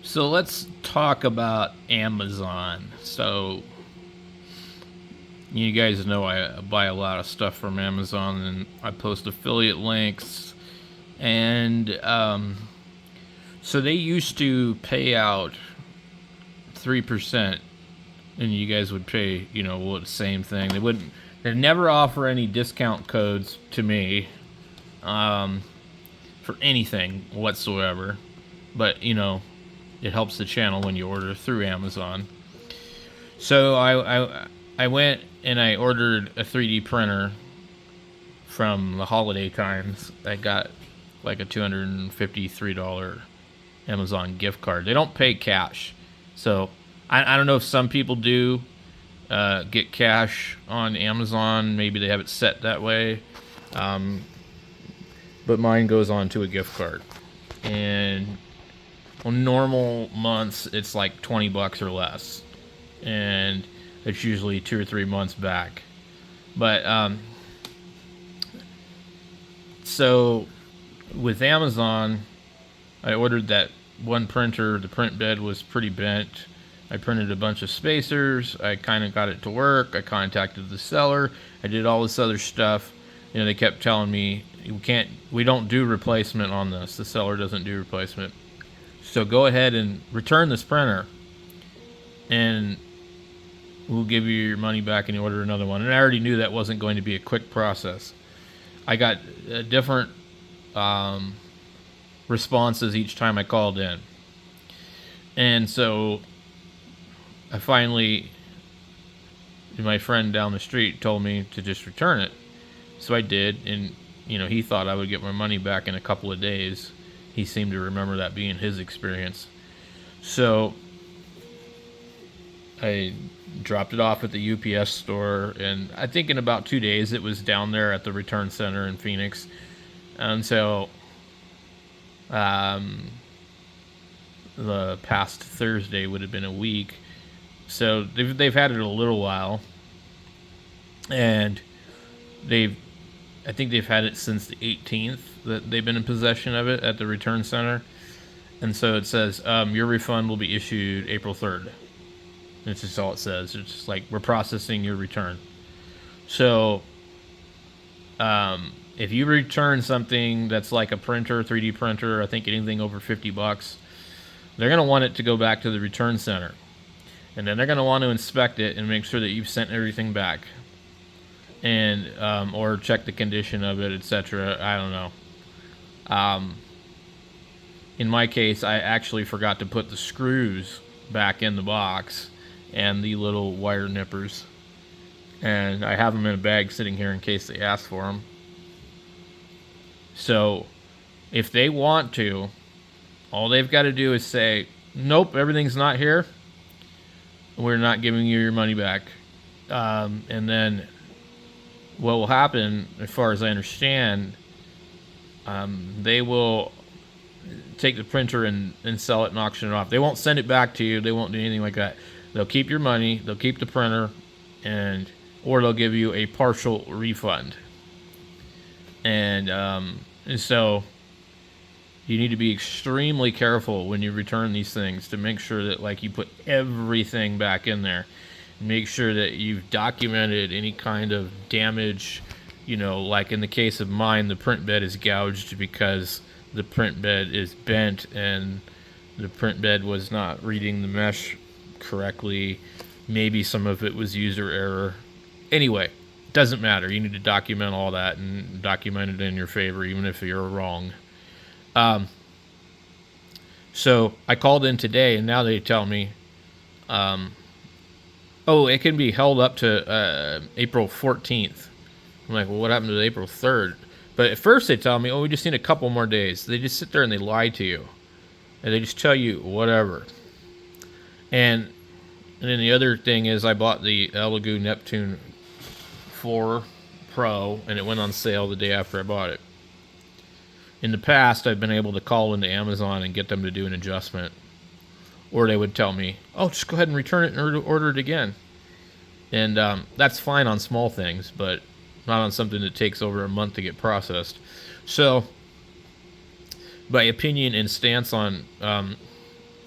So let's talk about Amazon. So you guys know I buy a lot of stuff from Amazon, and I post affiliate links. And so they used to pay out 3%, and you guys would pay, the same thing. They wouldn't. They never offer any discount codes to me for anything whatsoever. But it helps the channel when you order through Amazon. So I went and I ordered a 3D printer from the holiday times. I got like a $253 Amazon gift card. They don't pay cash, so I don't know if some people do get cash on Amazon. Maybe they have it set that way, but mine goes on to a gift card. And on normal months, it's like $20 or less, and it's usually 2 or 3 months back. But so with Amazon, I ordered that one printer. The print bed was pretty bent. I printed a bunch of spacers. I kind of got it to work. I contacted the seller. I did all this other stuff. They kept telling me we don't do replacement on this. The seller doesn't do replacement. So go ahead and return this printer, and we'll give you your money back and you order another one. And I already knew that wasn't going to be a quick process. I got different responses each time I called in. And so I finally, my friend down the street told me to just return it. So I did, and he thought I would get my money back in a couple of days. He seemed to remember that being his experience. So I dropped it off at the UPS store, and I think in about 2 days it was down there at the return center in Phoenix. And so the past Thursday would have been a week. So they've had it a little while, and I think they've had it since the 18th that they've been in possession of it at the return center. And so it says your refund will be issued April 3rd. That's just all it says. It's just like, we're processing your return. So if you return something that's like a printer, 3D printer, I think anything over $50, they're going to want it to go back to the return center. And then they're going to want to inspect it and make sure that you've sent everything back. And or check the condition of it, etc. I don't know. In my case, I actually forgot to put the screws back in the box and the little wire nippers, and I have them in a bag sitting here in case they ask for them. So if they want to, all they've got to do is say, nope, everything's not here, we're not giving you your money back. And then what will happen, as far as I understand, they will take the printer and sell it and auction it off. They won't send it back to you. They won't do anything like that. They'll keep your money. They'll keep the printer, or they'll give you a partial refund. And so you need to be extremely careful when you return these things to make sure that you put everything back in there. Make sure that you've documented any kind of damage. Like in the case of mine, the print bed is gouged because the print bed is bent and the print bed was not reading the mesh correctly. Maybe some of it was user error. Anyway, doesn't matter. You need to document all that and document it in your favor, even if you're wrong. So I called in today, and now they tell me, it can be held up to April 14th. I'm like, well, what happened to April 3rd? But at first they tell me, we just need a couple more days. They just sit there and they lie to you. And they just tell you whatever. And then the other thing is, I bought the Elegoo Neptune 4 Pro, and it went on sale the day after I bought it. In the past, I've been able to call into Amazon and get them to do an adjustment. Or they would tell me, just go ahead and return it and order it again. And that's fine on small things, but not on something that takes over a month to get processed. So my opinion and stance on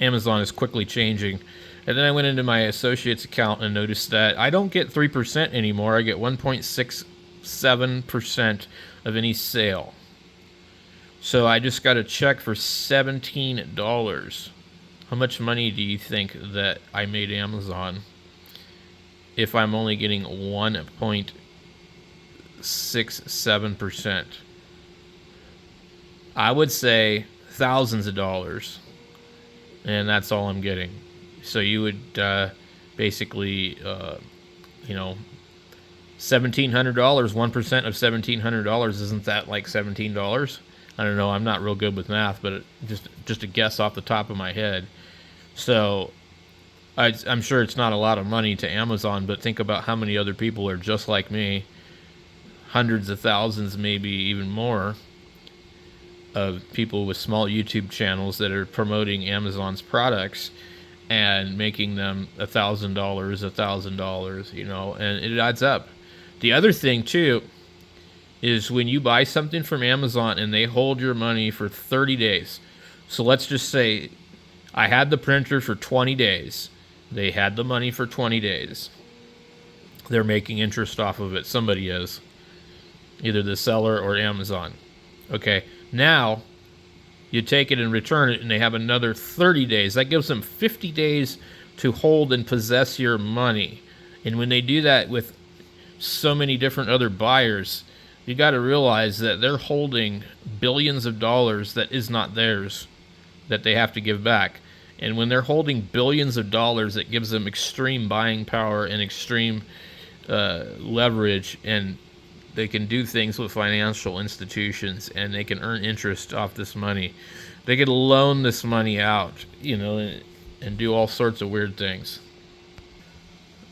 Amazon is quickly changing. And then I went into my associate's account and noticed that I don't get 3% anymore. I get 1.67% of any sale. So I just got a check for $17. How much money do you think that I made Amazon if I'm only getting 1.67%? I would say thousands of dollars, and that's all I'm getting. So you would basically, $1,700, 1% of $1,700, isn't that like $17? I don't know. I'm not real good with math, but just a guess off the top of my head. So I'm sure it's not a lot of money to Amazon, but think about how many other people are just like me. Hundreds of thousands, maybe even more, of people with small YouTube channels that are promoting Amazon's products and making them $1,000, and it adds up. The other thing too is when you buy something from Amazon and they hold your money for 30 days. So let's just say I had the printer for 20 days. They had the money for 20 days. They're making interest off of it. Somebody is. Either the seller or Amazon. Okay, now you take it and return it, and they have another 30 days. That gives them 50 days to hold and possess your money. And when they do that with so many different other buyers, you got to realize that they're holding billions of dollars that is not theirs, that they have to give back. And when they're holding billions of dollars, it gives them extreme buying power and extreme leverage, and they can do things with financial institutions, and they can earn interest off this money. They could loan this money out, and do all sorts of weird things.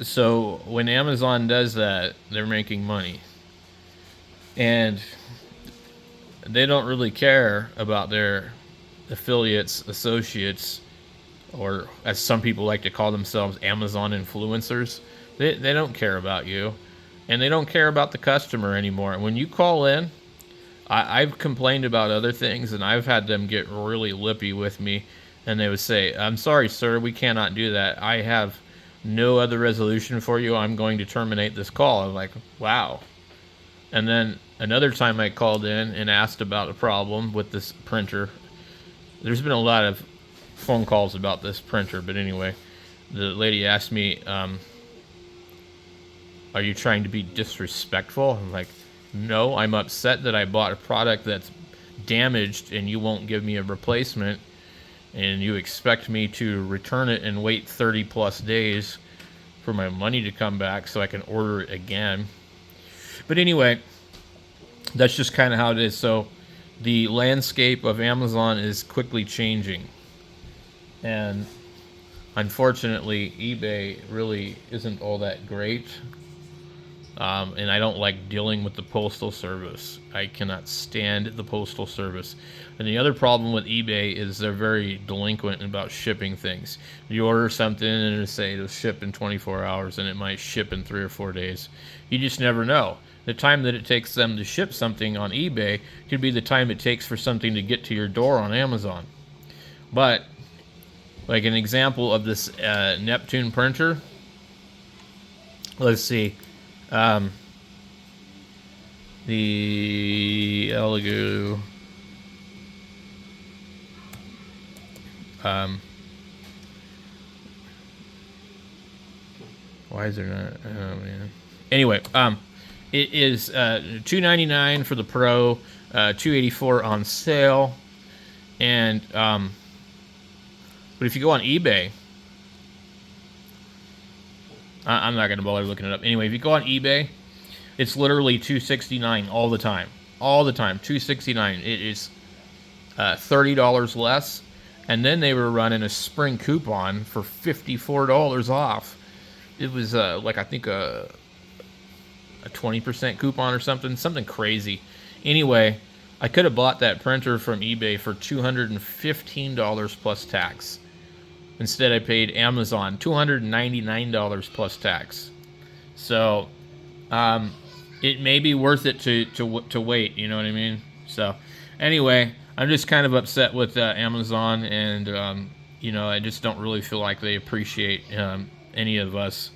So when Amazon does that, they're making money. And they don't really care about their affiliates, associates, or as some people like to call themselves, Amazon influencers. They don't care about you. And they don't care about the customer anymore. When you call in, I've complained about other things, and I've had them get really lippy with me. And they would say, "I'm sorry, sir, we cannot do that. I have no other resolution for you. I'm going to terminate this call." I'm like, wow. And then another time I called in and asked about a problem with this printer. There's been a lot of phone calls about this printer, but anyway, the lady asked me, "Are you trying to be disrespectful?" I'm like, "No, I'm upset that I bought a product that's damaged and you won't give me a replacement, and you expect me to return it and wait 30 plus days for my money to come back so I can order it again." But anyway, that's just kind of how it is. So the landscape of Amazon is quickly changing. And unfortunately, eBay really isn't all that great. And I don't like dealing with the Postal Service. I cannot stand the Postal Service. And the other problem with eBay is they're very delinquent about shipping things. You order something and it'll say it'll ship in 24 hours, and it might ship in 3 or 4 days. You just never know. The time that it takes them to ship something on eBay could be the time it takes for something to get to your door on Amazon. But, like an example of this Neptune printer, let's see. The Elegoo why is there not? Oh man. Anyway, it is $299 for the Pro, $284 on sale, and but if you go on eBay, I'm not gonna bother looking it up. Anyway, if you go on eBay, it's literally $269 all the time, $269. It is $30 less, and then they were running a spring coupon for $54 off. It was like I think a 20% coupon or something crazy. Anyway, I could have bought that printer from eBay for $215 plus tax. Instead, I paid Amazon $299 plus tax. So, it may be worth it to wait. You know what I mean? So, anyway, I'm just kind of upset with Amazon, and I just don't really feel like they appreciate any of us